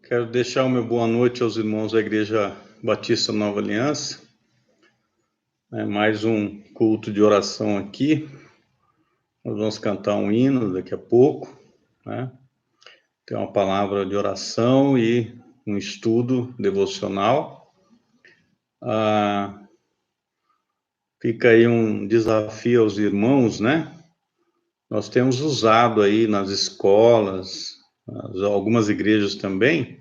Quero deixar uma boa noite aos irmãos da Igreja Batista Nova Aliança. Mais um culto de oração aqui. Nós vamos cantar um hino daqui a pouco, né? Tem uma palavra de oração e um estudo devocional. Fica aí um desafio aos irmãos, né? Nós temos usado aí nas escolas, algumas igrejas também,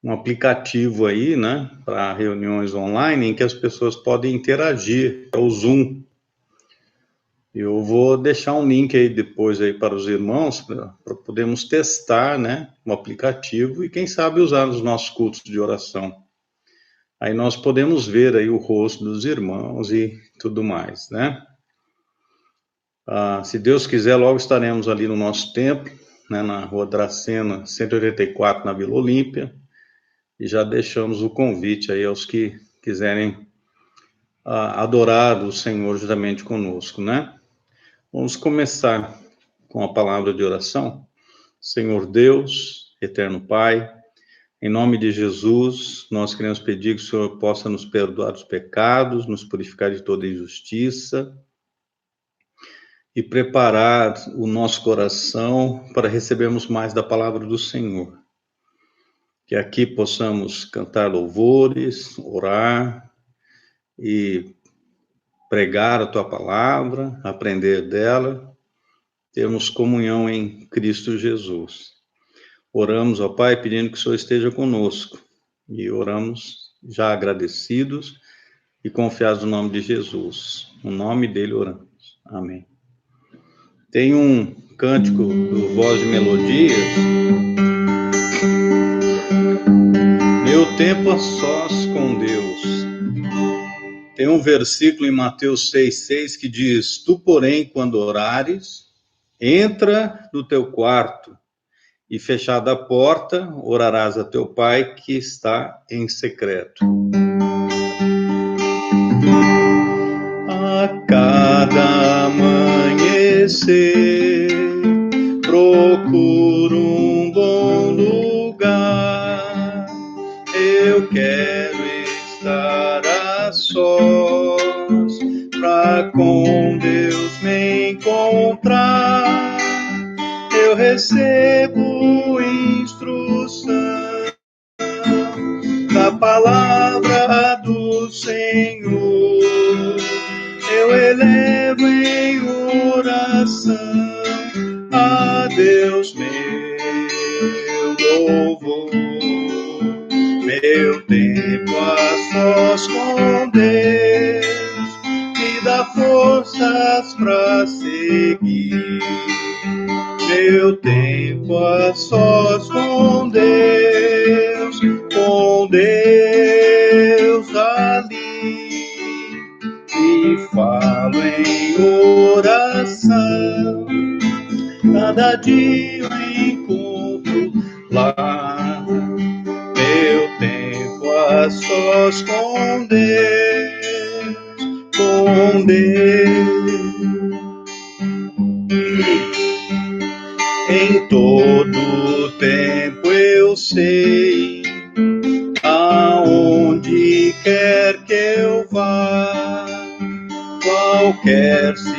um aplicativo aí, né, para reuniões online em que as pessoas podem interagir, é o Zoom. Eu vou deixar um link aí depois aí para os irmãos, para podermos testar, né, o aplicativo e quem sabe usar nos nossos cultos de oração. Aí nós podemos ver aí o rosto dos irmãos e tudo mais, né? Se Deus quiser, logo estaremos ali no nosso templo, né, na Rua Dracena, 184, na Vila Olímpia. E já deixamos o convite aí aos que quiserem adorar o Senhor juntamente conosco, né? Vamos começar com a palavra de oração. Senhor Deus, eterno Pai, em nome de Jesus, nós queremos pedir que o Senhor possa nos perdoar os pecados, nos purificar de toda injustiça e preparar o nosso coração para recebermos mais da palavra do Senhor. Que aqui possamos cantar louvores, orar e pregar a Tua palavra, aprender dela, termos comunhão em Cristo Jesus. Oramos, ó Pai, pedindo que o Senhor esteja conosco e oramos já agradecidos e confiados no nome de Jesus. No nome dele oramos. Amém. Tem um cântico do Voz de Melodias, Meu Tempo a Sós com Deus. Tem um versículo em Mateus 6,6 que diz: Tu, porém, quando orares, entra no teu quarto e, fechada a porta, orarás a teu Pai que está em secreto. A cada amanhecer, procuro um bom lugar. Eu quero estar a sós, pra com Deus me encontrar. Eu recebo instrução da palavra do Senhor. Eu elevo em oração a Deus meu louvor. Meu tempo a sós com Deus me dá forças pra seguir. Meu tempo a sós com Deus ali, e falo em oração. Cada dia eu encontro lá. Meu tempo a sós com Deus, com Deus. Em todo tempo eu sei, aonde quer que eu vá, qualquer situação,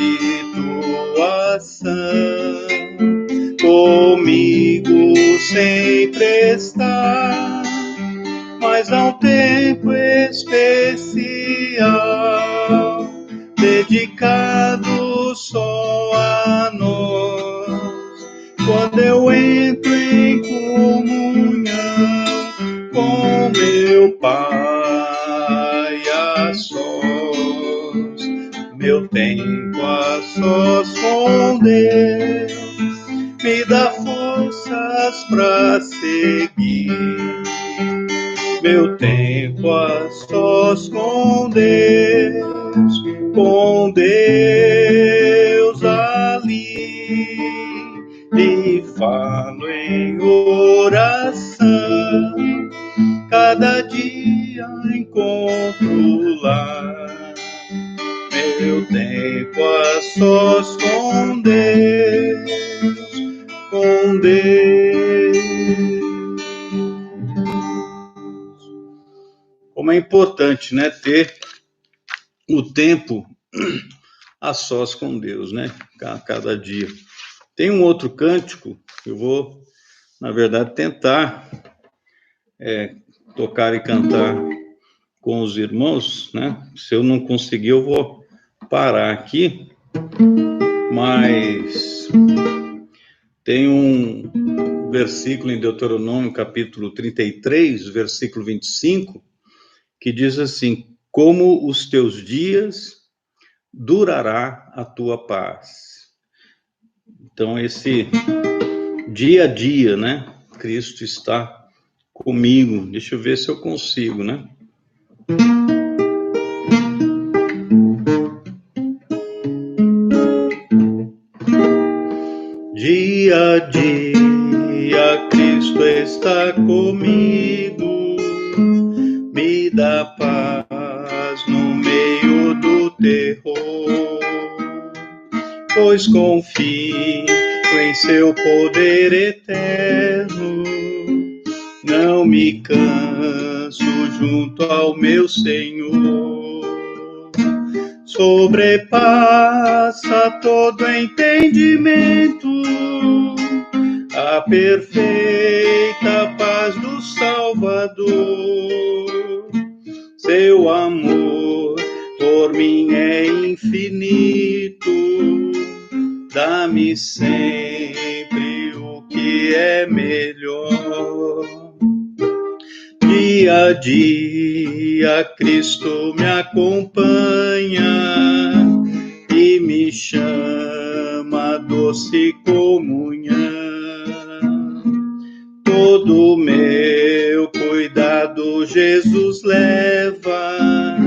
comigo sempre está. Mas há um tempo especial, dedicado só a nós. Quando eu entro em comunhão com meu Pai a sós, meu tempo a sós com Deus me dá forças pra seguir. Meu tempo a sós com Deus ali, e falo em oração. Cada dia encontro lá. Meu tempo a sós com Deus, com Deus. como é importante, né, ter o tempo a sós com Deus, né, cada dia. Tem um outro cântico que eu vou, na verdade, tentar tocar e cantar com os irmãos, né? Se eu não conseguir, eu vou parar aqui, mas tem um versículo em Deuteronômio, capítulo 33, versículo 25, que diz assim: como os teus dias durará a tua paz. Então, esse dia a dia, né? Cristo está comigo. Deixa eu ver se eu consigo, né? Dia a dia, Cristo está comigo, me dá paz no meio do terror, pois confio em seu poder eterno, não me canso junto ao meu Senhor. Sobrepassa todo entendimento a perfeita paz do Salvador. Seu amor por mim é infinito, dá-me sempre o que é melhor. Dia a dia, Cristo me acompanha e me chama a doce comunhão. Todo meu cuidado Jesus leva,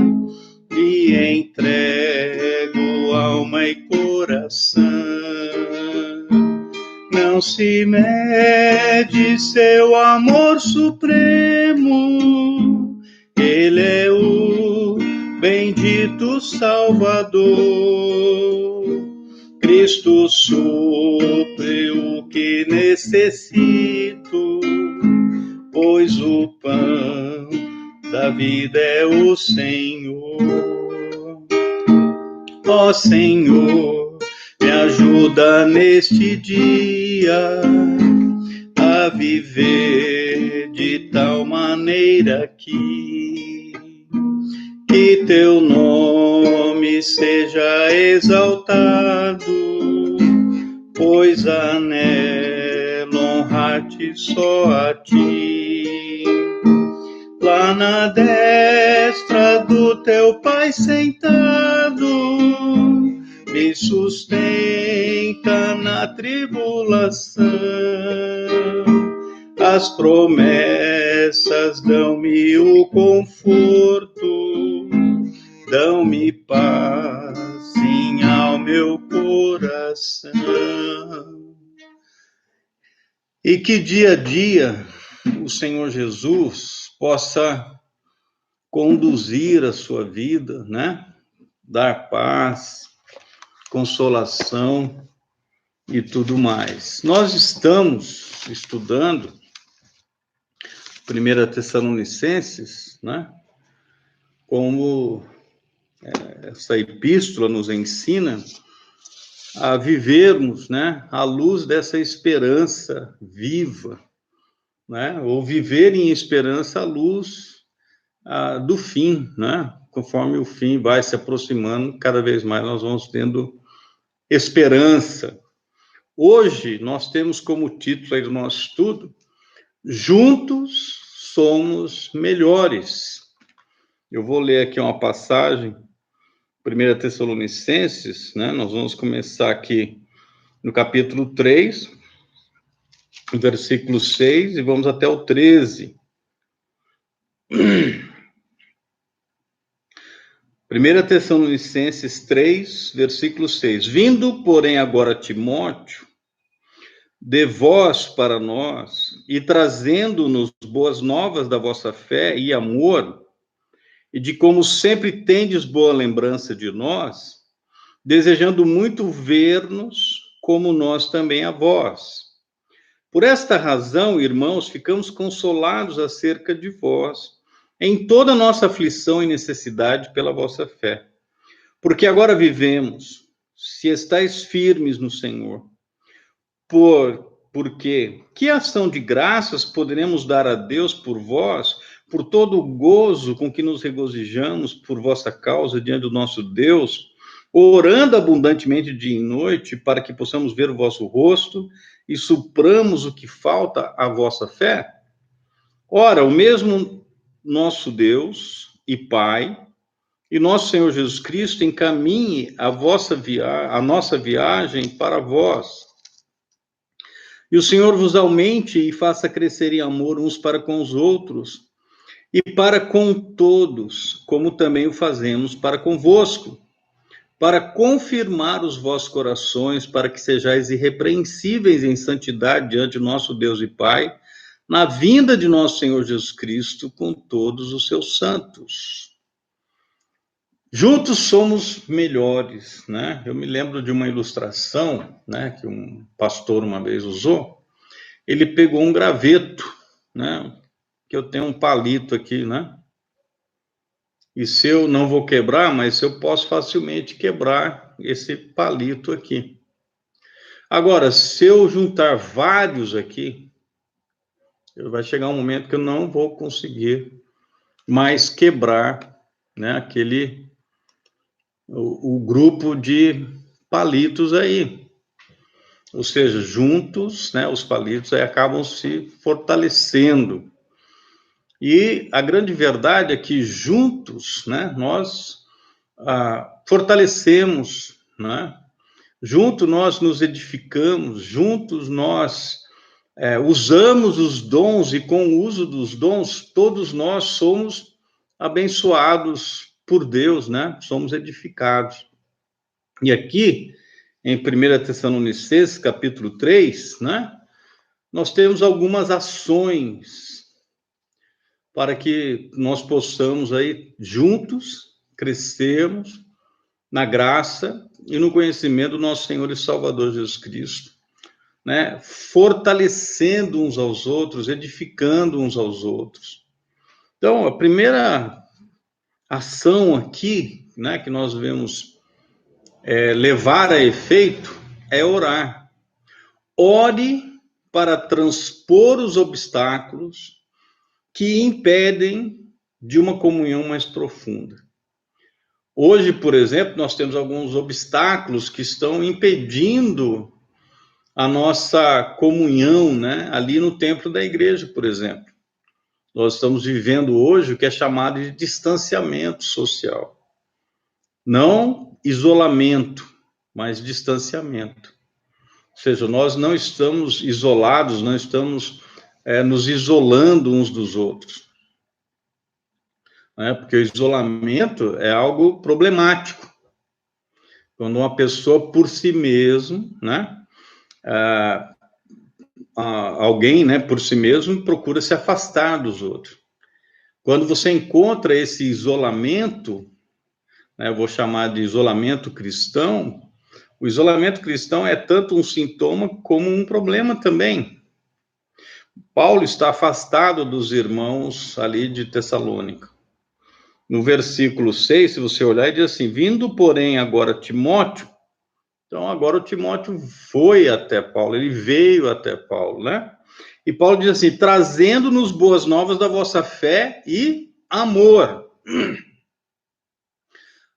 e entrego alma e coração. Não se mede seu amor supremo, ele é o bendito Salvador. Cristo supre o que necessito, pois o pão da vida é o Senhor. Ó Senhor, me ajuda neste dia a viver de tal maneira que teu nome seja exaltado, pois anelo honrar-te só a ti. Lá na destra do teu Pai sentado, me sustenta na tribulação. As promessas dão-me o conforto, dão-me paz, sim, ao meu coração. E que dia a dia o Senhor Jesus possa conduzir a sua vida, né? Dar paz, consolação e tudo mais. Nós estamos estudando 1 Tessalonicenses, né? Como essa epístola nos ensina a vivermos, né, à luz dessa esperança viva, né? Ou viver em esperança à luz do fim, né? Conforme o fim vai se aproximando, cada vez mais nós vamos tendo esperança. Hoje, nós temos como título aí do nosso estudo, Juntos Somos Melhores. Eu vou ler aqui uma passagem, 1 Tessalonicenses, né? Nós vamos começar aqui no capítulo 3, versículo 6, e vamos até o 13. 1 Tessalonicenses 3, versículo 6. Vindo, porém, agora Timóteo, de vós para nós, e trazendo-nos boas novas da vossa fé e amor, e de como sempre tendes boa lembrança de nós, desejando muito ver-nos, como nós também a vós. Por esta razão, irmãos, ficamos consolados acerca de vós, em toda a nossa aflição e necessidade pela vossa fé. Porque agora vivemos, se estáis firmes no Senhor, porque que ação de graças poderemos dar a Deus por vós, por todo o gozo com que nos regozijamos por vossa causa diante do nosso Deus, orando abundantemente dia e noite, para que possamos ver o vosso rosto e supramos o que falta à vossa fé? Ora, o mesmo nosso Deus e Pai, e nosso Senhor Jesus Cristo encaminhe a nossa viagem para vós. E o Senhor vos aumente e faça crescer em amor uns para com os outros, e para com todos, como também o fazemos para convosco, para confirmar os vossos corações, para que sejais irrepreensíveis em santidade diante do nosso Deus e Pai, na vinda de nosso Senhor Jesus Cristo com todos os seus santos. Juntos somos melhores, né? Eu me lembro de uma ilustração, né, que um pastor uma vez usou. Ele pegou um graveto, né, que eu tenho um palito aqui, né? E se eu não vou quebrar, mas eu posso facilmente quebrar esse palito aqui. Agora, se eu juntar vários aqui, vai chegar um momento que eu não vou conseguir mais quebrar, né, o grupo de palitos aí. Ou seja, juntos, né, os palitos aí acabam se fortalecendo. E a grande verdade é que juntos, né, nós fortalecemos, né? Juntos nós nos edificamos, juntos nós usamos os dons, e com o uso dos dons, todos nós somos abençoados por Deus, né? Somos edificados. E aqui, em 1 Tessalonicenses, capítulo 3, né? Nós temos algumas ações para que nós possamos aí juntos crescermos na graça e no conhecimento do nosso Senhor e Salvador Jesus Cristo, né? Fortalecendo uns aos outros, edificando uns aos outros. Então, a primeira ação aqui, né, que nós devemos levar a efeito é orar. Ore para transpor os obstáculos que impedem de uma comunhão mais profunda. Hoje, por exemplo, nós temos alguns obstáculos que estão impedindo a nossa comunhão, né, ali no templo da igreja, por exemplo. Nós estamos vivendo hoje o que é chamado de distanciamento social. Não isolamento, mas distanciamento. Ou seja, nós não estamos isolados, não estamos nos isolando uns dos outros. Né? Porque o isolamento é algo problemático. Quando uma pessoa por si mesmo, né, alguém, né, por si mesmo, procura se afastar dos outros. Quando você encontra esse isolamento, né, eu vou chamar de isolamento cristão, o isolamento cristão é tanto um sintoma como um problema também. Paulo está afastado dos irmãos ali de Tessalônica. No versículo 6, se você olhar, ele diz assim: vindo, porém, agora Timóteo. Então, agora o Timóteo foi até Paulo, ele veio até Paulo, né? E Paulo diz assim: trazendo-nos boas novas da vossa fé e amor.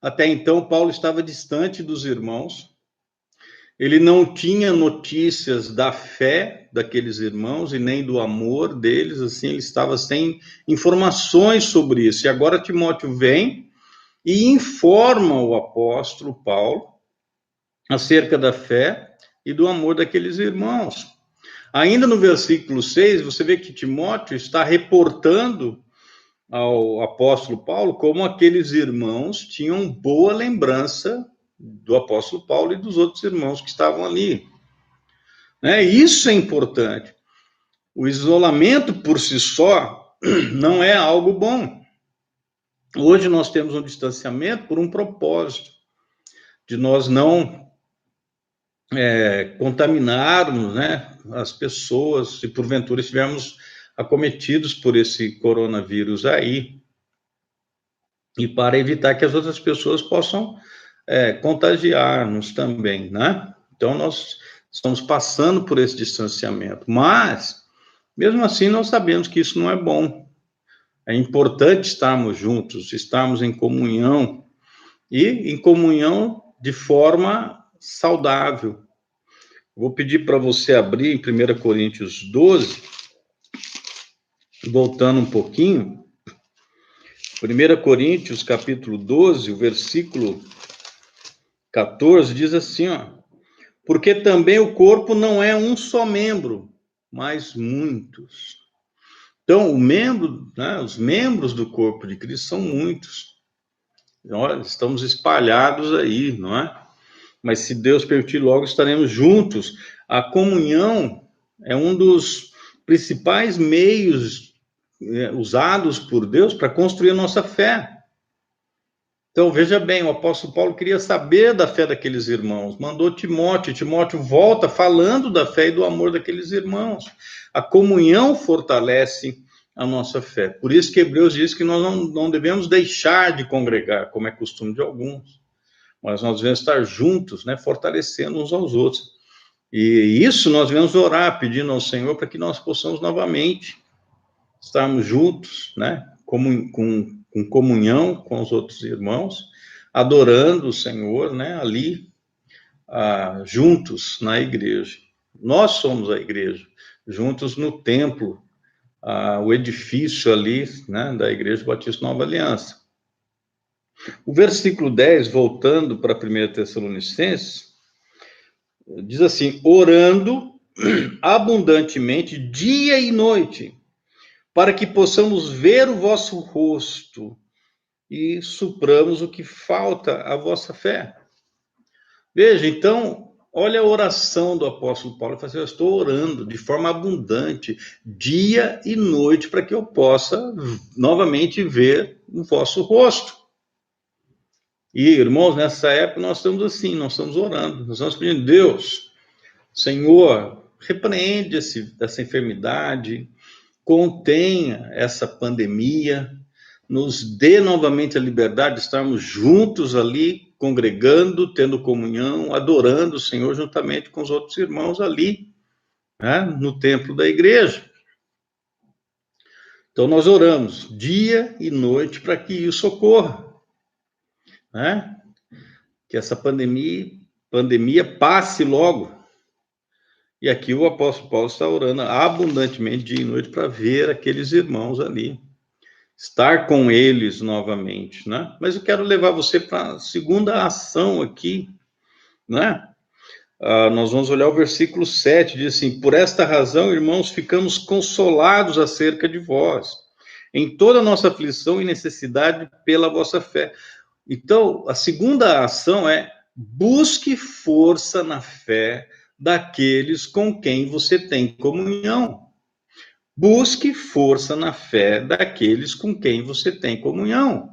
Até então, Paulo estava distante dos irmãos, ele não tinha notícias da fé daqueles irmãos e nem do amor deles, assim, ele estava sem informações sobre isso. E agora Timóteo vem e informa o apóstolo Paulo acerca da fé e do amor daqueles irmãos. Ainda no versículo 6, você vê que Timóteo está reportando ao apóstolo Paulo como aqueles irmãos tinham boa lembrança do apóstolo Paulo e dos outros irmãos que estavam ali. Né? Isso é importante. O isolamento por si só não é algo bom. Hoje nós temos um distanciamento por um propósito, de nós não contaminarmos, né, as pessoas, se porventura estivermos acometidos por esse coronavírus aí. e para evitar que as outras pessoas possam contagiar-nos também, né? Então, nós estamos passando por esse distanciamento, mas, mesmo assim, nós sabemos que isso não é bom. É importante estarmos juntos, estarmos em comunhão, e em comunhão de forma saudável. Vou pedir para você abrir em 1 Coríntios 12, voltando um pouquinho. 1 Coríntios, capítulo 12, o versículo 14, diz assim, ó: porque também o corpo não é um só membro, mas muitos. Então, os membros do corpo de Cristo são muitos. Nós estamos espalhados aí, não é? Mas se Deus permitir, logo estaremos juntos. A comunhão é um dos principais meios usados por Deus para construir a nossa fé. Então, veja bem, o apóstolo Paulo queria saber da fé daqueles irmãos, mandou Timóteo, Timóteo volta falando da fé e do amor daqueles irmãos. A comunhão fortalece a nossa fé. Por isso que Hebreus diz que nós não devemos deixar de congregar, como é costume de alguns, mas nós devemos estar juntos, né, fortalecendo uns aos outros. E isso nós devemos orar, pedindo ao Senhor para que nós possamos novamente estarmos juntos, né, com comunhão com os outros irmãos, adorando o Senhor, né, ali, juntos na igreja. Nós somos a igreja, juntos no templo, o edifício ali, né, da Igreja Batista Nova Aliança. O versículo 10, voltando para 1 Tessalonicenses, diz assim: orando abundantemente dia e noite, para que possamos ver o vosso rosto e supramos o que falta à vossa fé. Veja, então, olha a oração do apóstolo Paulo. Ele fala assim: eu estou orando de forma abundante, dia e noite, para que eu possa novamente ver o vosso rosto. E, irmãos, nessa época nós estamos assim, nós estamos orando, nós estamos pedindo: Deus, Senhor, repreende essa enfermidade, contenha essa pandemia, nos dê novamente a liberdade de estarmos juntos ali, congregando, tendo comunhão, adorando o Senhor juntamente com os outros irmãos ali, né, no templo da igreja. Então nós oramos dia e noite para que isso ocorra, né? Que essa pandemia passe logo. E aqui o apóstolo Paulo está orando abundantemente dia e noite para ver aqueles irmãos ali, estar com eles novamente, né? Mas eu quero levar você para a segunda ação aqui, né? Nós vamos olhar o versículo 7, diz assim: por esta razão, irmãos, ficamos consolados acerca de vós, em toda a nossa aflição e necessidade pela vossa fé. Então, a segunda ação é: busque força na fé daqueles com quem você tem comunhão. Busque força na fé daqueles com quem você tem comunhão.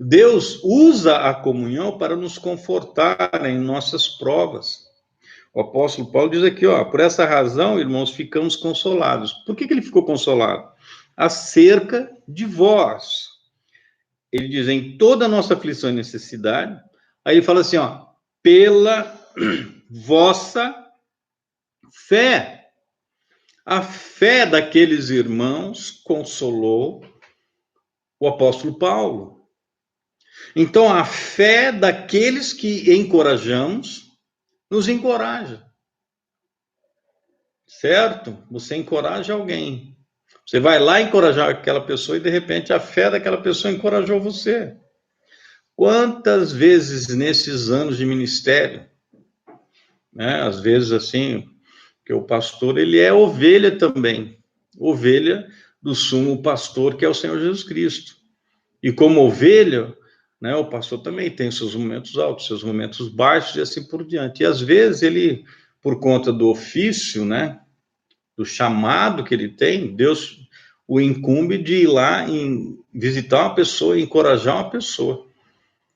Deus usa a comunhão para nos confortar em nossas provas. O apóstolo Paulo diz aqui, ó: por essa razão, irmãos, ficamos consolados. Por que ele ficou consolado? Acerca de vós. Ele diz: em toda a nossa aflição e necessidade. Aí ele fala assim, ó: pela vossa fé. A fé daqueles irmãos consolou o apóstolo Paulo. Então, a fé daqueles que encorajamos nos encoraja. Certo? Você encoraja alguém. Você vai lá encorajar aquela pessoa e, de repente, a fé daquela pessoa encorajou você. Quantas vezes nesses anos de ministério, né, às vezes assim, que o pastor, ele é ovelha também, ovelha do sumo pastor, que é o Senhor Jesus Cristo. E como ovelha, né, o pastor também tem seus momentos altos, seus momentos baixos e assim por diante. E às vezes ele, por conta do ofício, né, do chamado que ele tem, Deus o incumbe de ir lá visitar uma pessoa, encorajar uma pessoa.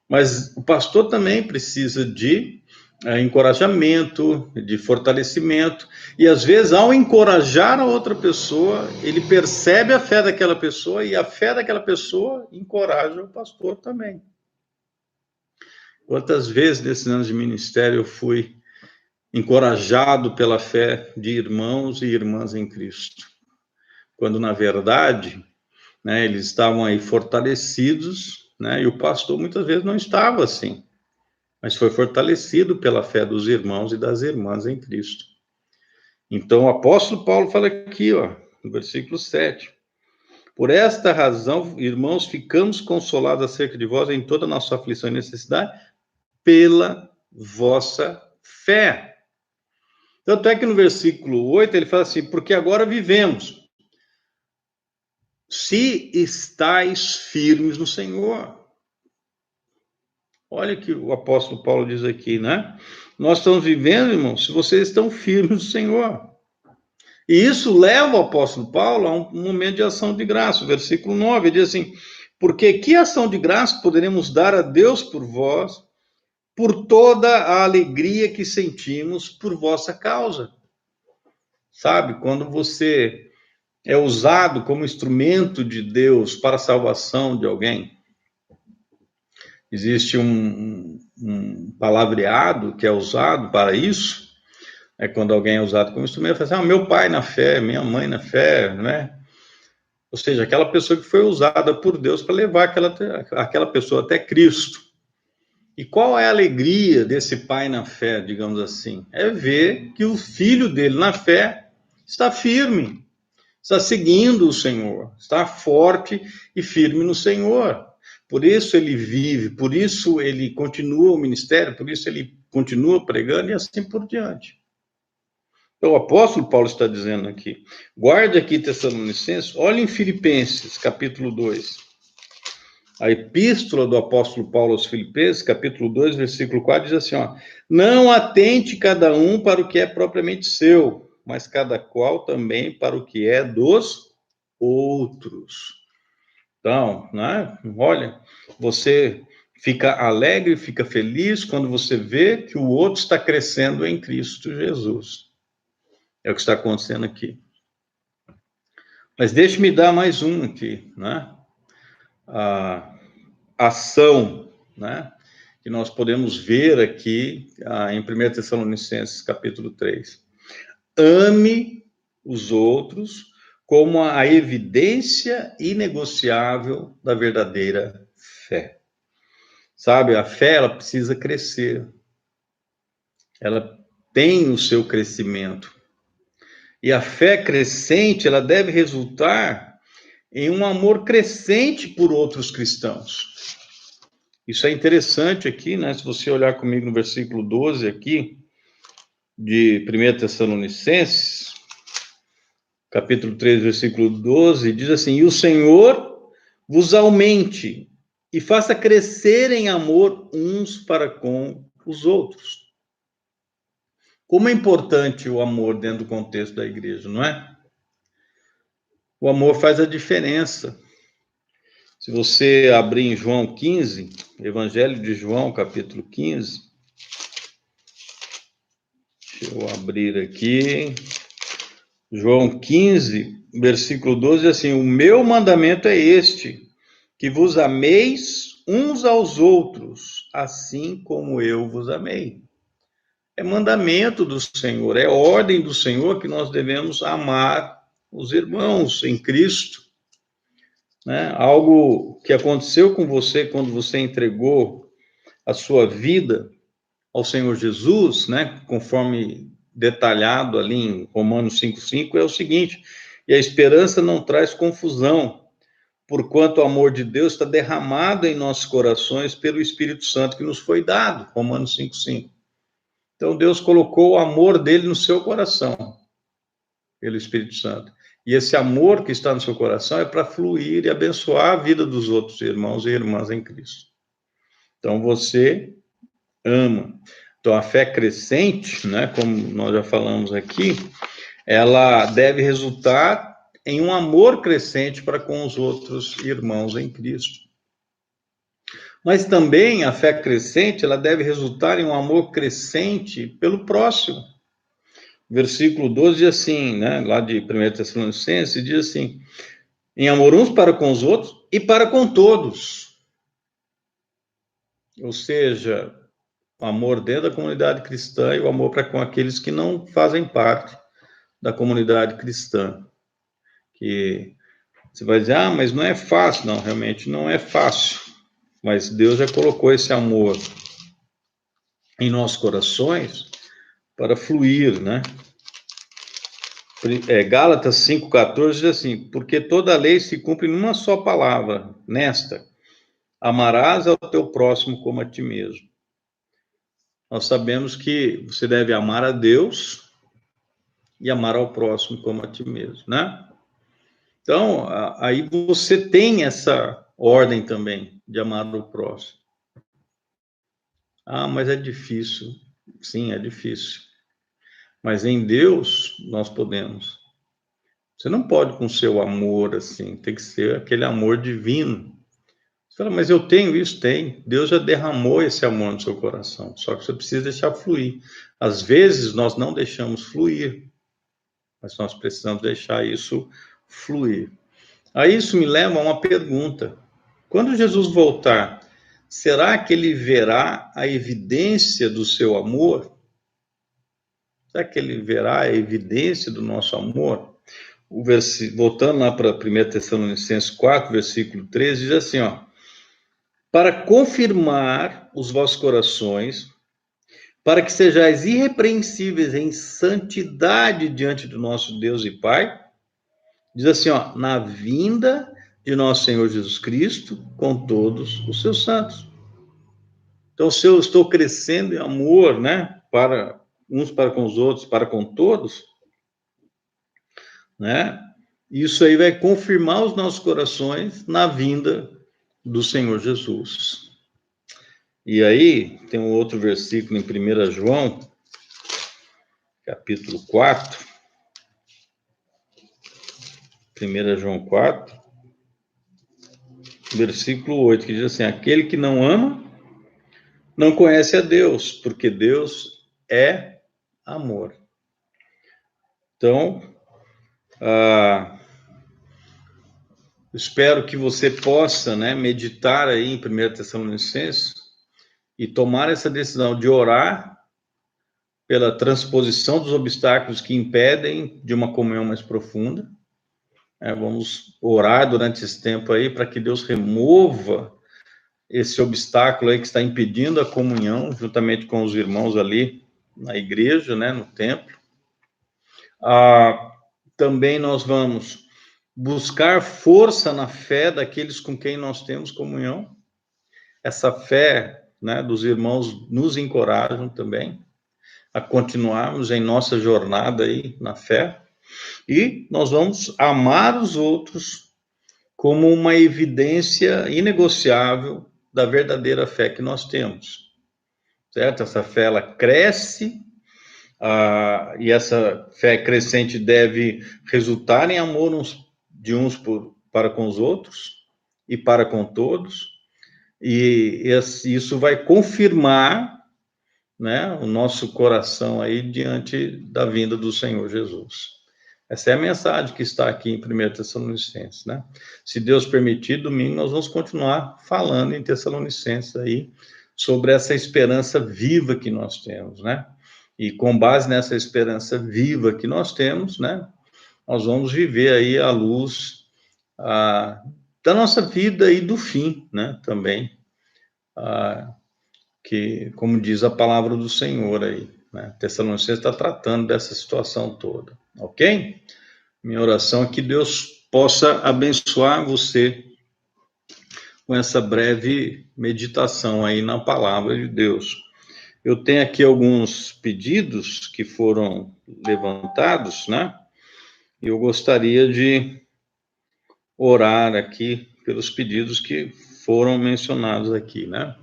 Mas o pastor também precisa de encorajamento, de fortalecimento, e às vezes ao encorajar a outra pessoa, ele percebe a fé daquela pessoa e a fé daquela pessoa encoraja o pastor também. Quantas vezes nesses anos de ministério eu fui encorajado pela fé de irmãos e irmãs em Cristo, quando na verdade, né, eles estavam aí fortalecidos, né, e o pastor muitas vezes não estava assim, mas foi fortalecido pela fé dos irmãos e das irmãs em Cristo. Então o apóstolo Paulo fala aqui, ó, no versículo 7, por esta razão, irmãos, ficamos consolados acerca de vós em toda a nossa aflição e necessidade, pela vossa fé. Tanto é que no versículo 8 ele fala assim, porque agora vivemos, se estáis firmes no Senhor. Olha o que o apóstolo Paulo diz aqui, né? Nós estamos vivendo, irmãos, se vocês estão firmes no Senhor. E isso leva o apóstolo Paulo a um momento de ação de graça. O versículo 9 diz assim, porque que ação de graça poderemos dar a Deus por vós, por toda a alegria que sentimos por vossa causa? Sabe, quando você é usado como instrumento de Deus para a salvação de alguém, existe um palavreado que é usado para isso, é quando alguém é usado como instrumento, fala assim, meu pai na fé, minha mãe na fé, né? Ou seja, aquela pessoa que foi usada por Deus para levar aquela pessoa até Cristo. E qual é a alegria desse pai na fé, digamos assim? É ver que o filho dele na fé está firme, está seguindo o Senhor, está forte e firme no Senhor. Por isso ele vive, por isso ele continua o ministério, por isso ele continua pregando e assim por diante. Então, o apóstolo Paulo está dizendo aqui, guarde aqui Tessalonicenses, olhe em Filipenses, capítulo 2. A epístola do apóstolo Paulo aos Filipenses, capítulo 2, versículo 4, diz assim, ó, não atente cada um para o que é propriamente seu, mas cada qual também para o que é dos outros. Então, né, olha, você fica alegre, fica feliz quando você vê que o outro está crescendo em Cristo Jesus. É o que está acontecendo aqui. Mas deixe-me dar mais um aqui, né? A ação, né? Que nós podemos ver aqui em 1 Tessalonicenses, capítulo 3. Ame os outros como a evidência inegociável da verdadeira fé. Sabe, a fé, ela precisa crescer. Ela tem o seu crescimento. E a fé crescente, ela deve resultar em um amor crescente por outros cristãos. Isso é interessante aqui, né? Se você olhar comigo no versículo 12 aqui, de 1 Tessalonicenses, capítulo 3, versículo 12, diz assim, e o Senhor vos aumente e faça crescer em amor uns para com os outros. Como é importante o amor dentro do contexto da igreja, não é? O amor faz a diferença. Se você abrir em João 15, Evangelho de João, capítulo 15, deixa eu abrir aqui, João 15, versículo 12, assim, o meu mandamento é este, que vos ameis uns aos outros, assim como eu vos amei. É mandamento do Senhor, é ordem do Senhor que nós devemos amar os irmãos em Cristo. Né? Algo que aconteceu com você quando você entregou a sua vida ao Senhor Jesus, né? Conforme detalhado ali em Romanos 5,5, é o seguinte, e a esperança não traz confusão, porquanto o amor de Deus está derramado em nossos corações pelo Espírito Santo que nos foi dado, Romanos 5,5. Então, Deus colocou o amor dele no seu coração, pelo Espírito Santo. E esse amor que está no seu coração é para fluir e abençoar a vida dos outros irmãos e irmãs em Cristo. Então, você ama. Então, a fé crescente, né, como nós já falamos aqui, ela deve resultar em um amor crescente para com os outros irmãos em Cristo. Mas também a fé crescente, ela deve resultar em um amor crescente pelo próximo. Versículo 12 diz assim, né, lá de 1 Tessalonicenses, diz assim: em amor uns para com os outros e para com todos. Ou seja, o amor dentro da comunidade cristã e o amor para com aqueles que não fazem parte da comunidade cristã. Que você vai dizer, ah, mas não é fácil. Não, realmente não é fácil. Mas Deus já colocou esse amor em nossos corações para fluir, né? Gálatas 5,14 diz assim: porque toda a lei se cumpre numa só palavra, nesta: amarás ao teu próximo como a ti mesmo. Nós sabemos que você deve amar a Deus e amar ao próximo como a ti mesmo, né? Então, aí você tem essa ordem também de amar o próximo. Ah, mas é difícil. Sim, é difícil. Mas em Deus nós podemos. Você não pode com seu amor assim, tem que ser aquele amor divino. Você fala, mas eu tenho isso? Tem. Deus já derramou esse amor no seu coração, só que você precisa deixar fluir. Às vezes nós não deixamos fluir, mas nós precisamos deixar isso fluir. Aí isso me leva a uma pergunta. Quando Jesus voltar, será que ele verá a evidência do seu amor? Será que ele verá a evidência do nosso amor? Voltando lá para 1 Tessalonicenses 4, versículo 13, diz assim, ó: para confirmar os vossos corações, para que sejais irrepreensíveis em santidade diante do nosso Deus e Pai, diz assim, ó, na vinda de nosso Senhor Jesus Cristo com todos os seus santos. Então, se eu estou crescendo em amor, né, para uns para com os outros, para com todos, né, isso aí vai confirmar os nossos corações na vinda do Senhor Jesus. E aí, tem um outro versículo em 1 João, capítulo 4, 1 João 4, versículo 8, que diz assim: aquele que não ama, não conhece a Deus, porque Deus é amor. Então, espero que você possa, né, meditar aí em 1 Tessalonicenses e tomar essa decisão de orar pela transposição dos obstáculos que impedem de uma comunhão mais profunda. Vamos orar durante esse tempo aí para que Deus remova esse obstáculo aí que está impedindo a comunhão, juntamente com os irmãos ali na igreja, né, no templo. Também nós vamos buscar força na fé daqueles com quem nós temos comunhão. Essa fé, né, dos irmãos nos encorajam também a continuarmos em nossa jornada aí na fé. E nós vamos amar os outros como uma evidência inegociável da verdadeira fé que nós temos, certo? Essa fé, ela cresce, e essa fé crescente deve resultar em amor de uns para com os outros e para com todos, e isso vai confirmar, né, o nosso coração aí diante da vinda do Senhor Jesus. Essa é a mensagem que está aqui em 1 Tessalonicenses, né? Se Deus permitir, domingo nós vamos continuar falando em Tessalonicenses aí sobre essa esperança viva que nós temos, né? E com base nessa esperança viva que nós temos, né, nós vamos viver aí a luz da nossa vida e do fim, né, também, que, como diz a palavra do Senhor aí, né, Tessalonicenses está tratando dessa situação toda, ok? Minha oração é que Deus possa abençoar você com essa breve meditação aí na palavra de Deus. Eu tenho aqui alguns pedidos que foram levantados, né? E eu gostaria de orar aqui pelos pedidos que foram mencionados aqui, né?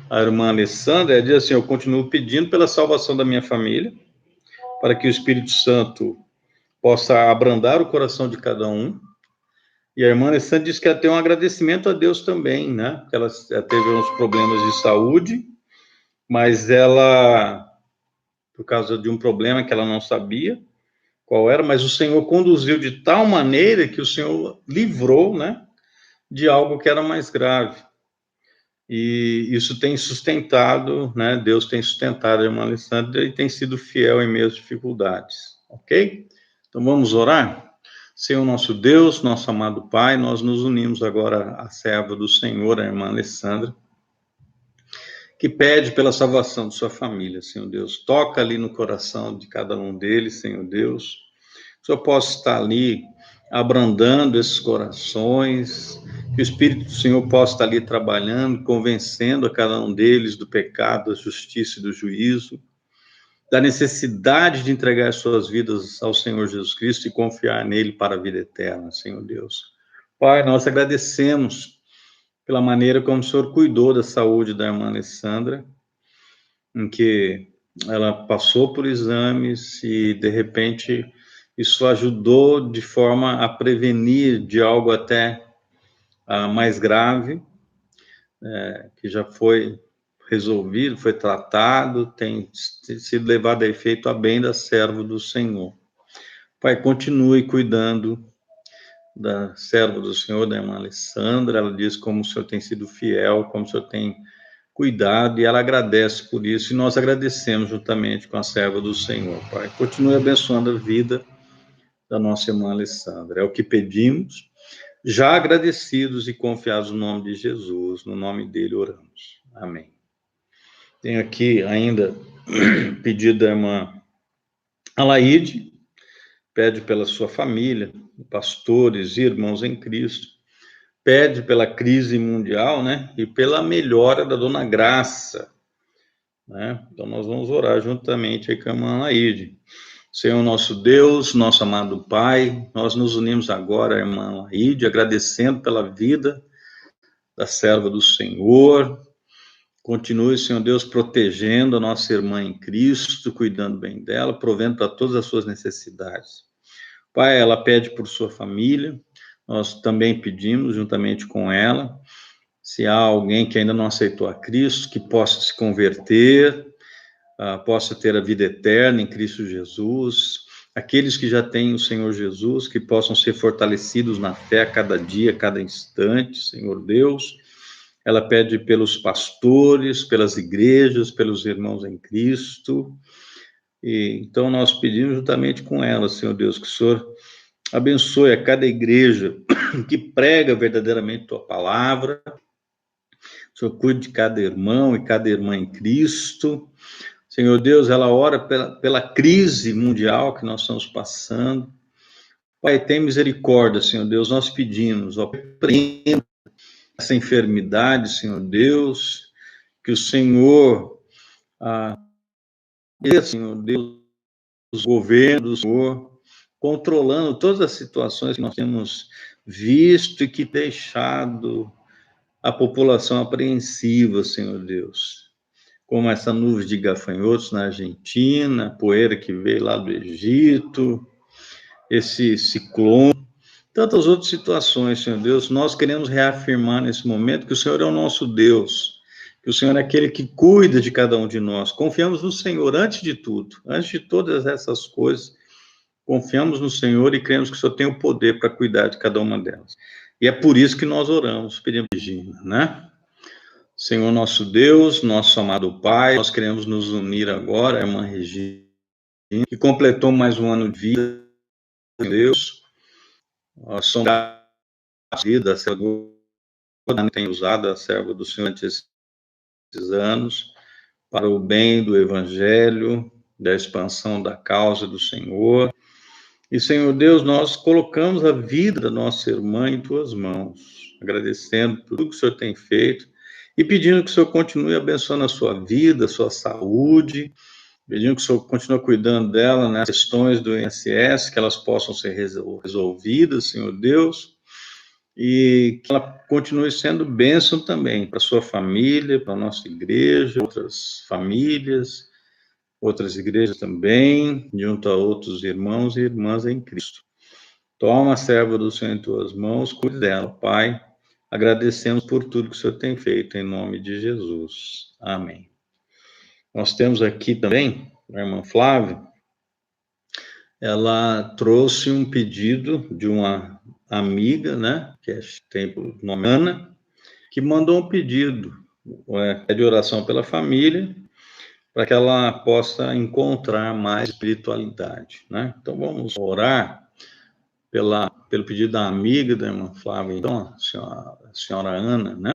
A irmã Alessandra diz assim: eu continuo pedindo pela salvação da minha família, para que o Espírito Santo possa abrandar o coração de cada um E a irmã Alessandra disse que ela tem um agradecimento a Deus também, né? Que ela teve uns problemas de saúde, mas ela, por causa de um problema que ela não sabia qual era, mas o Senhor conduziu de tal maneira que o Senhor livrou, né, de algo que era mais grave. E isso tem sustentado, né, Deus tem sustentado a irmã Alessandra e tem sido fiel em meio às dificuldades, ok? Então vamos orar? Senhor nosso Deus, nosso amado Pai, nós nos unimos agora à serva do Senhor, a irmã Alessandra, que pede pela salvação de sua família, Senhor Deus. Toca ali no coração de cada um deles, Senhor Deus. Que o Senhor possa estar ali abrandando esses corações, que o Espírito do Senhor possa estar ali trabalhando, convencendo a cada um deles do pecado, da justiça e do juízo, da necessidade de entregar as suas vidas ao Senhor Jesus Cristo e confiar nele para a vida eterna, Senhor Deus. Pai, nós agradecemos pela maneira como o Senhor cuidou da saúde da irmã Alessandra, em que ela passou por exames e, de repente, isso ajudou de forma a prevenir de algo até mais grave, que já foi resolvido, foi tratado, tem sido levado a efeito a bem da serva do Senhor. Pai, continue cuidando da serva do Senhor, da irmã Alessandra. Ela diz como o Senhor tem sido fiel, como o Senhor tem cuidado, e ela agradece por isso, e nós agradecemos juntamente com a serva do Senhor, Pai. Continue abençoando a vida da nossa irmã Alessandra. É o que pedimos, já agradecidos e confiados no nome de Jesus, no nome dele oramos. Amém. Tenho aqui ainda pedido da irmã Alaide, pede pela sua família, pastores e irmãos em Cristo, pede pela crise mundial, né, e pela melhora da Dona Graça, né? Então nós vamos orar juntamente aí com a irmã Alaide. Senhor nosso Deus, nosso amado Pai, nós nos unimos agora à irmã Alaide, agradecendo pela vida da serva do Senhor. Continue, Senhor Deus, protegendo a nossa irmã em Cristo, cuidando bem dela, provendo para todas as suas necessidades. Pai, ela pede por sua família, nós também pedimos, juntamente com ela, se há alguém que ainda não aceitou a Cristo, que possa se converter, possa ter a vida eterna em Cristo Jesus. Aqueles que já têm o Senhor Jesus, que possam ser fortalecidos na fé a cada dia, a cada instante, Senhor Deus. Ela pede pelos pastores, pelas igrejas, pelos irmãos em Cristo. E então nós pedimos juntamente com ela, Senhor Deus, que o Senhor abençoe a cada igreja que prega verdadeiramente tua palavra. O Senhor cuide de cada irmão e cada irmã em Cristo. Senhor Deus, ela ora pela crise mundial que nós estamos passando. Pai, tem misericórdia, Senhor Deus, nós pedimos, ó, prenda essa enfermidade, Senhor Deus, que o Senhor, Senhor Deus, os governos, Senhor, controlando todas as situações que nós temos visto e que deixado a população apreensiva, Senhor Deus. Como essa nuvem de gafanhotos na Argentina, poeira que veio lá do Egito, esse ciclone, tantas outras situações, Senhor Deus. Nós queremos reafirmar nesse momento que o Senhor é o nosso Deus, que o Senhor é aquele que cuida de cada um de nós. Confiamos no Senhor antes de tudo, antes de todas essas coisas. Confiamos no Senhor e cremos que o Senhor tem o poder para cuidar de cada uma delas. E é por isso que nós oramos, pedimos, né? Senhor nosso Deus, nosso amado Pai, nós queremos nos unir agora, a irmã Regina, que completou mais um ano de vida, Deus. Nós somos a vida, a serva tem usado a serva do Senhor durante esses anos, para o bem do Evangelho, da expansão da causa do Senhor. E, Senhor Deus, nós colocamos a vida da nossa irmã em tuas mãos, agradecendo por tudo que o Senhor tem feito e pedindo que o Senhor continue abençoando a sua vida, a sua saúde, pedindo que o Senhor continue cuidando dela nas questões do INSS, que elas possam ser resolvidas, Senhor Deus, e que ela continue sendo bênção também para a sua família, para a nossa igreja, outras famílias, outras igrejas também, junto a outros irmãos e irmãs em Cristo. Toma a serva do Senhor em tuas mãos, cuide dela, Pai. Agradecemos por tudo que o Senhor tem feito, em nome de Jesus. Amém. Nós temos aqui também a irmã Flávia. Ela trouxe um pedido de uma amiga, né, que tem o nome Ana, que mandou um pedido de oração pela família, para que ela possa encontrar mais espiritualidade, né? Então vamos orar pelo pedido da amiga da irmã Flávia, então, a senhora Ana, né?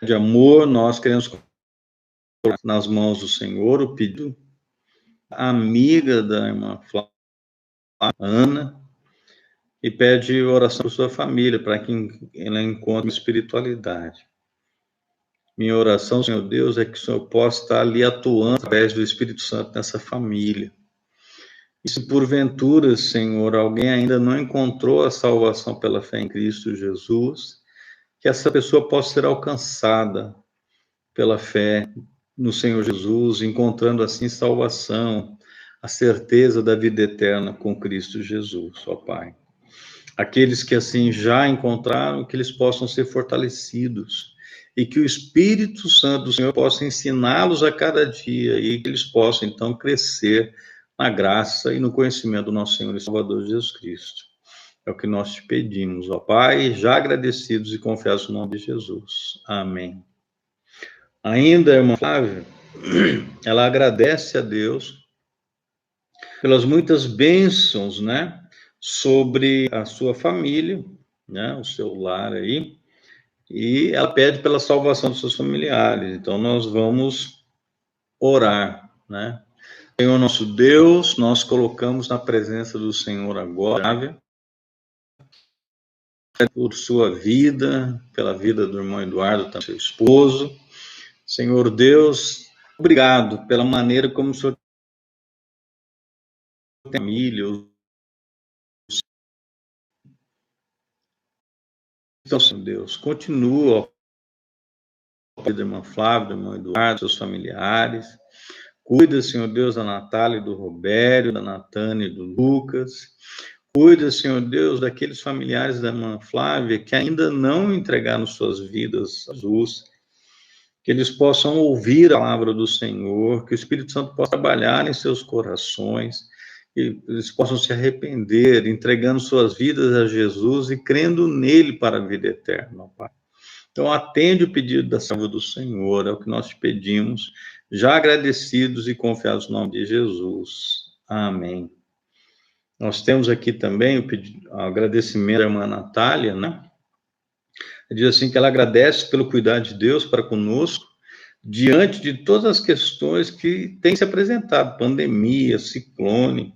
De amor, nós queremos colocar nas mãos do Senhor o pedido da amiga da irmã Flávia, Ana, e pede oração para sua família, para que ela encontre espiritualidade. Minha oração, Senhor Deus, é que o Senhor possa estar ali atuando através do Espírito Santo nessa família. E se porventura, Senhor, alguém ainda não encontrou a salvação pela fé em Cristo Jesus, que essa pessoa possa ser alcançada pela fé no Senhor Jesus, encontrando assim salvação, a certeza da vida eterna com Cristo Jesus, ó Pai. Aqueles que assim já encontraram, que eles possam ser fortalecidos e que o Espírito Santo do Senhor possa ensiná-los a cada dia e que eles possam então crescer na graça e no conhecimento do nosso Senhor e Salvador Jesus Cristo. É o que nós te pedimos, ó Pai, já agradecidos e confiados no nome de Jesus. Amém. Ainda, a irmã Flávia, ela agradece a Deus pelas muitas bênçãos, né, sobre a sua família, né, o seu lar aí, e ela pede pela salvação dos seus familiares. Então nós vamos orar, né? Senhor nosso Deus, nós colocamos na presença do Senhor agora, por sua vida, pela vida do irmão Eduardo, seu esposo. Senhor Deus, obrigado pela maneira como o Senhor tem família. Então, Senhor Deus, continua da irmã Flávia, do irmão Eduardo, seus familiares. Cuida, Senhor Deus, da Natália e do Robério, da Natânia e do Lucas. Cuida, Senhor Deus, daqueles familiares da irmã Flávia que ainda não entregaram suas vidas a Jesus, que eles possam ouvir a palavra do Senhor, que o Espírito Santo possa trabalhar em seus corações, que eles possam se arrepender, entregando suas vidas a Jesus e crendo nele para a vida eterna, Pai. Então, atende o pedido da serva do Senhor, é o que nós te pedimos, já agradecidos e confiados no nome de Jesus. Amém. Nós temos aqui também o agradecimento da irmã Natália, né? Diz assim que ela agradece pelo cuidado de Deus para conosco, diante de todas as questões que têm se apresentado, pandemia, ciclone,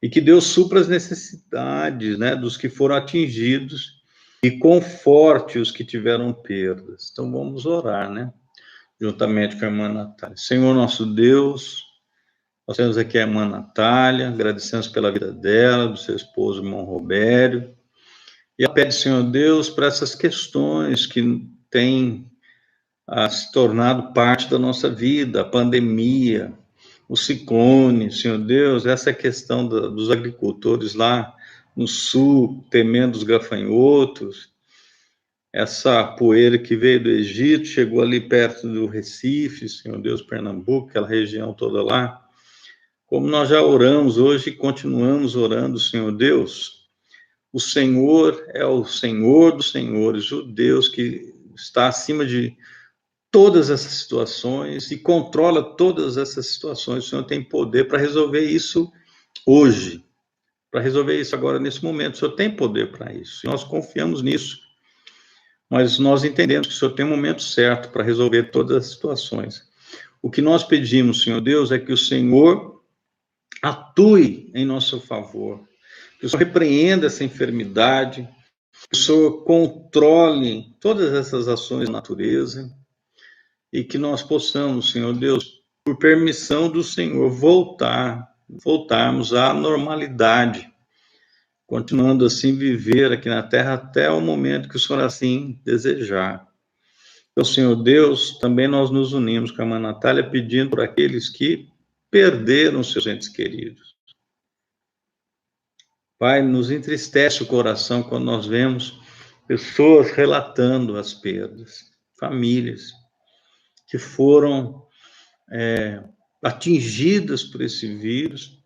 e que Deus supra as necessidades, né, dos que foram atingidos e conforte os que tiveram perdas. Então vamos orar, né? Juntamente com a irmã Natália. Senhor nosso Deus, nós temos aqui a irmã Natália, agradecemos pela vida dela, do seu esposo, irmão Robério, e ela pede, Senhor Deus, para essas questões que têm se tornado parte da nossa vida, a pandemia, o ciclone, Senhor Deus, essa questão dos agricultores lá no sul, temendo os gafanhotos, essa poeira que veio do Egito, chegou ali perto do Recife, Senhor Deus, Pernambuco, aquela região toda lá. Como nós já oramos hoje e continuamos orando, Senhor Deus, o Senhor é o Senhor dos senhores, o Deus que está acima de todas essas situações e controla todas essas situações. O Senhor tem poder para resolver isso hoje, para resolver isso agora, nesse momento. O Senhor tem poder para isso, e nós confiamos nisso. Mas nós entendemos que o Senhor tem um momento certo para resolver todas as situações. O que nós pedimos, Senhor Deus, é que o Senhor atue em nosso favor, que o Senhor repreenda essa enfermidade, que o Senhor controle todas essas ações da natureza e que nós possamos, Senhor Deus, por permissão do Senhor, voltarmos à normalidade, continuando assim viver aqui na terra até o momento que o Senhor assim desejar. Então, Senhor Deus, também nós nos unimos com a irmã Natália pedindo por aqueles que perderam seus entes queridos. Pai, nos entristece o coração quando nós vemos pessoas relatando as perdas, famílias que foram atingidas por esse vírus,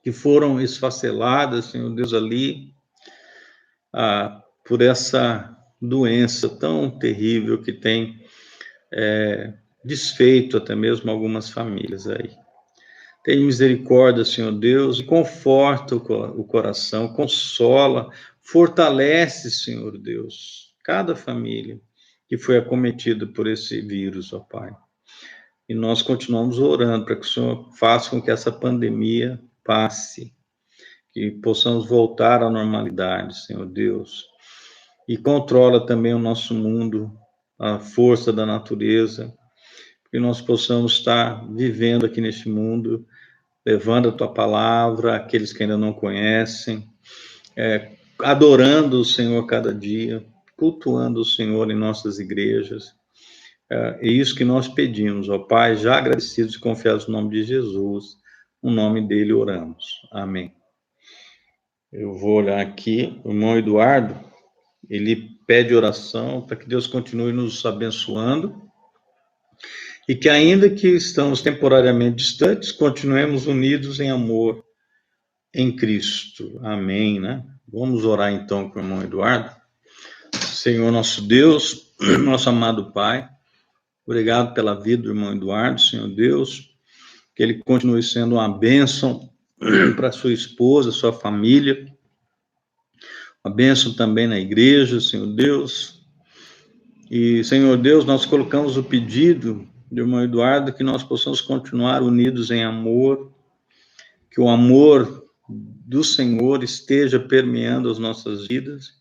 que foram esfaceladas, Senhor Deus, ali, por essa doença tão terrível que tem desfeito até mesmo algumas famílias aí. Tem misericórdia, Senhor Deus, e conforta o coração, consola, fortalece, Senhor Deus, cada família que foi acometida por esse vírus, ó Pai. E nós continuamos orando para que o Senhor faça com que essa pandemia passe, que possamos voltar à normalidade, Senhor Deus. E controla também o nosso mundo, a força da natureza, que nós possamos estar vivendo aqui neste mundo, levando a Tua palavra àqueles que ainda não conhecem, adorando o Senhor cada dia, cultuando o Senhor em nossas igrejas. É isso que nós pedimos, ó Pai, já agradecidos e confiados no nome de Jesus, no nome dele oramos. Amém. Eu vou olhar aqui, o irmão Eduardo, ele pede oração para que Deus continue nos abençoando e que, ainda que estamos temporariamente distantes, continuemos unidos em amor em Cristo. Amém, né? Vamos orar então com o irmão Eduardo. Senhor nosso Deus, nosso amado Pai, obrigado pela vida do irmão Eduardo, Senhor Deus, que ele continue sendo uma bênção para sua esposa, sua família, uma bênção também na igreja, Senhor Deus. E, Senhor Deus, nós colocamos o pedido do irmão Eduardo que nós possamos continuar unidos em amor, que o amor do Senhor esteja permeando as nossas vidas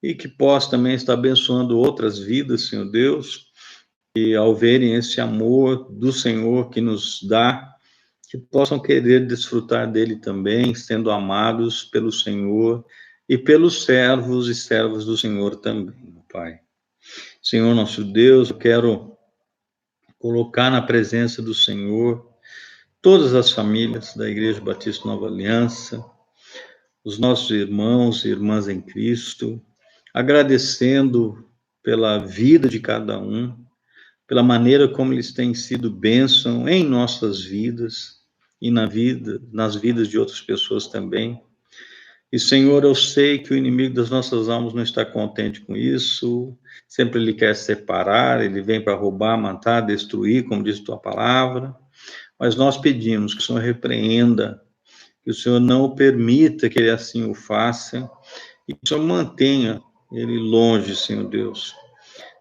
e que possa também estar abençoando outras vidas, Senhor Deus, e ao verem esse amor do Senhor que nos dá, que possam querer desfrutar dele também, sendo amados pelo Senhor e pelos servos e servas do Senhor também, Pai. Senhor nosso Deus, eu quero colocar na presença do Senhor todas as famílias da Igreja Batista Nova Aliança, os nossos irmãos e irmãs em Cristo, agradecendo pela vida de cada um, pela maneira como eles têm sido bênção em nossas vidas e nas vidas de outras pessoas também. E, Senhor, eu sei que o inimigo das nossas almas não está contente com isso, sempre ele quer separar, ele vem para roubar, matar, destruir, como diz a tua palavra, mas nós pedimos que o Senhor repreenda, que o Senhor não o permita que ele assim o faça, e que o Senhor mantenha ele longe, Senhor Deus,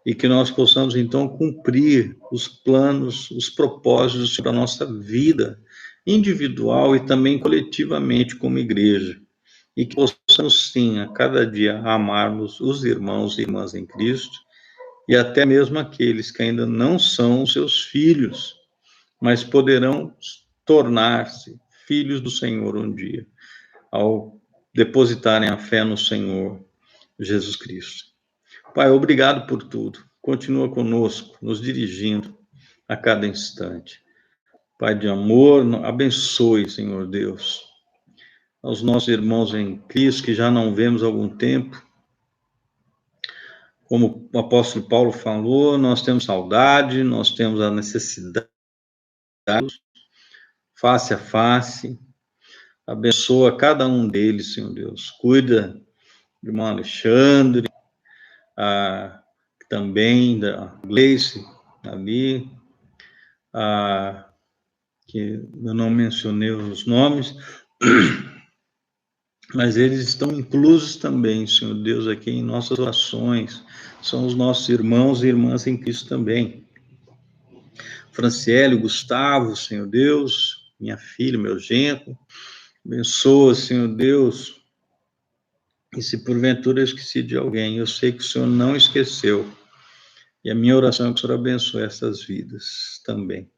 e que nós possamos, então, cumprir os planos, os propósitos para a nossa vida individual e também coletivamente como igreja, e que possamos, sim, a cada dia amarmos os irmãos e irmãs em Cristo, e até mesmo aqueles que ainda não são seus filhos, mas poderão tornar-se filhos do Senhor um dia, ao depositarem a fé no Senhor Jesus Cristo. Pai, obrigado por tudo. Continua conosco, nos dirigindo a cada instante. Pai de amor, abençoe, Senhor Deus, aos nossos irmãos em Cristo que já não vemos há algum tempo. Como o apóstolo Paulo falou, nós temos saudade, nós temos a necessidade, face a face. Abençoa cada um deles, Senhor Deus. Cuida do irmão Alexandre, também da Gleice ali, que eu não mencionei os nomes, mas eles estão inclusos também, Senhor Deus, aqui em nossas orações, são os nossos irmãos e irmãs em Cristo também. Franciele, Gustavo, Senhor Deus, minha filha, meu genro, abençoa, Senhor Deus, e se porventura eu esqueci de alguém, eu sei que o Senhor não esqueceu, e a minha oração é que o Senhor abençoe essas vidas também.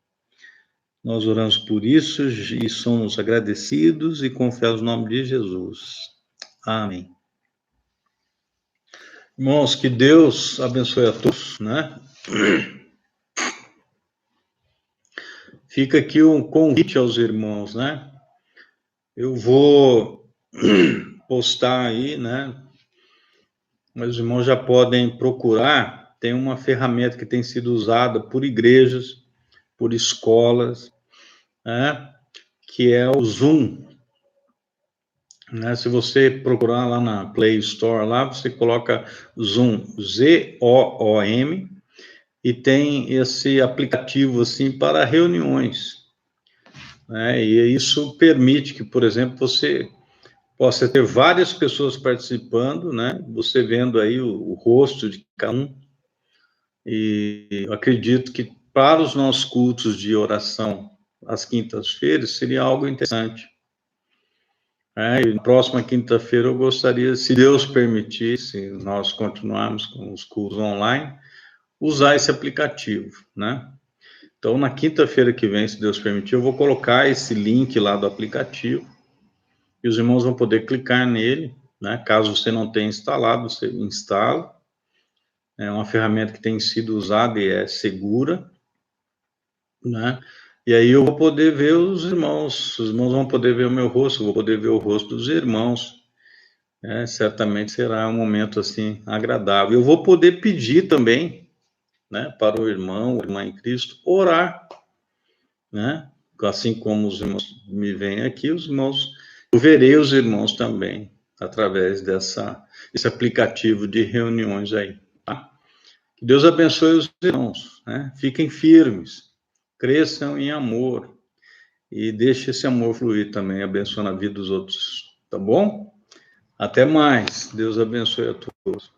Nós oramos por isso e somos agradecidos e confiados no nome de Jesus. Amém. Irmãos, que Deus abençoe a todos, né? Fica aqui um convite aos irmãos, né? Eu vou postar aí, né? Mas os irmãos já podem procurar. Tem uma ferramenta que tem sido usada por igrejas, por escolas, né? Que é o Zoom. Né? Se você procurar lá na Play Store, lá você coloca Zoom, Z-O-O-M, e tem esse aplicativo assim para reuniões. Né? E isso permite que, por exemplo, você possa ter várias pessoas participando, né? Você vendo aí o rosto de cada um. E eu acredito que para os nossos cultos de oração às quintas-feiras seria algo interessante. E na próxima quinta-feira eu gostaria, se Deus permitir, se nós continuarmos com os cultos online, usar esse aplicativo, né? Então, na quinta-feira que vem, se Deus permitir, eu vou colocar esse link lá do aplicativo e os irmãos vão poder clicar nele, né? Caso você não tenha instalado, você instala. É uma ferramenta que tem sido usada e é segura, né? E aí eu vou poder ver os irmãos vão poder ver o meu rosto, eu vou poder ver o rosto dos irmãos. Certamente será um momento assim agradável. Eu vou poder pedir também, né, para o irmão, a irmã em Cristo, orar, né? Assim como os irmãos me veem aqui, os irmãos, eu verei os irmãos também através desse aplicativo de reuniões aí, tá? Que Deus abençoe os irmãos, né? Fiquem firmes, cresçam em amor e deixe esse amor fluir também, abençoando a vida dos outros, tá bom? Até mais. Deus abençoe a todos.